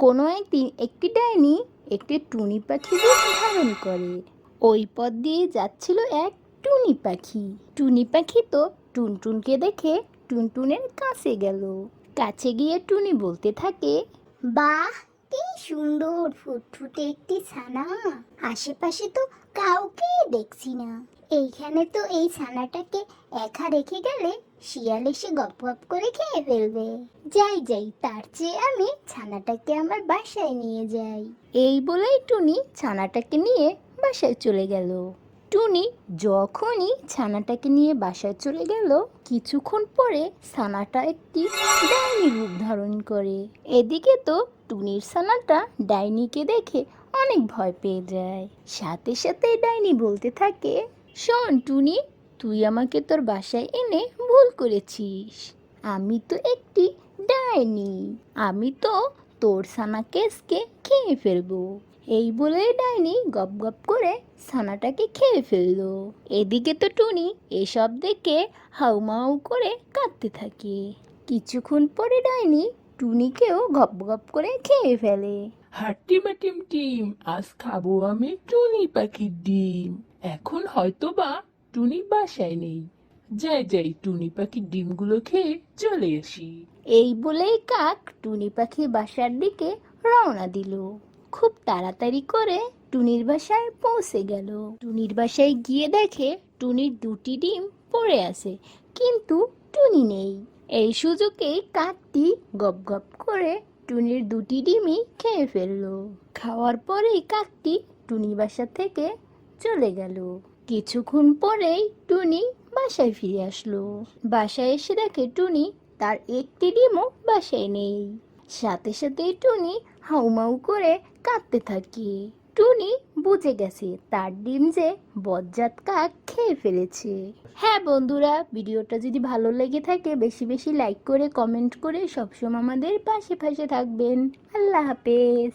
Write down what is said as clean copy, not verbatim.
কোনো একদিন একটি ডাইনি একটি টুনি পাখি রূপ ধারণ করে। ওই পথ দিয়ে যাচ্ছিল এক টুনি পাখি। টুনি পাখি তো টুনটুনকে দেখে টুনটুনের কাছে গেল। কাছে গিয়ে টুনি বলতে থাকে, বাহ, কি সুন্দর ফুটফুটে একটি ছানা। আশেপাশে তো কাউকে দেখছি না। এইখানে তো এই ছানাটাকে একা রেখে গেলে শিয়াল এসে গপ গপ করে খেয়ে ফেলবে। যাই যাই, তার চেয়ে আমি ছানাটাকে আমার বাসায় নিয়ে যাই। এই বলেই টুনি ছানাটাকে নিয়ে বাসায় চলে গেল। টুনি যখনই ছানাটাকে নিয়ে বাসায় চলে গেল, কিছুক্ষণ পরে ছানাটা একটি ডাইনি রূপ ধারণ করে। এদিকে তো টুনির ছানাটা ডাইনিকে দেখে অনেক ভয় পেয়ে যায়। সাথে সাথে ডাইনি বলতে থাকে, শোন টুনি, তুই আমাকে তোর বাসায় এনে ভুল করেছিস। আমি তো একটি ডাইনি। আমি তো তোর ছানাকে আজকে খেয়ে ফেলবো। এই বলে ডাইনি গপ গপ করে ছানাটাকে খেয়ে ফেললো। এদিকে তো টুনি এসব দেখে হাউমাউ করে কাঁদতে থাকে। কিছুক্ষণ পরে ডাইনি টুনিকেও গপ গপ করে খেয়ে ফেলে। হাট্টিমা টিম টিম, আজ খাবো আমি টুনি পাখির ডিম। এখন হয়তো বা টুনি বাসায় নেই। যাই যাই, টুনি পাখির ডিমগুলো খেয়ে চলে আসি। এই বলেই কাক টুনি পাখির বাসার দিকে রওনা দিল। খুব তাড়াতাড়ি করে টুনির বাসায় পৌঁছে গেল। টুনির বাসায় গিয়ে দেখে টুনির দুটি ডিম পড়ে আছে, কিন্তু টুনি নেই। এই সুযোগেই কাকটি গপ গপ করে টুনির দুটি ডিমই খেয়ে ফেললো। খাওয়ার পরেই কাকটি টুনি বাসা থেকে চলে গেল। কিছুক্ষণ পরেই টুনি বাসায় ফিরে আসলো। বাসায় এসে দেখে টুনি তার একটি ডিমও বাসায় নেই। সাথে সাথেই টুনি হাউমাউ করে কাঁদতে থাকে। টুনি বুঝে গেছে তার ডিম যে বজ্জাত কাক খেয়ে ফেলেছে। হ্যাঁ বন্ধুরা, ভিডিওটা যদি ভালো লেগে থাকে বেশি বেশি লাইক করে কমেন্ট করে সবসময় আমাদের পাশে পাশে থাকবেন। আল্লাহ হাফেজ।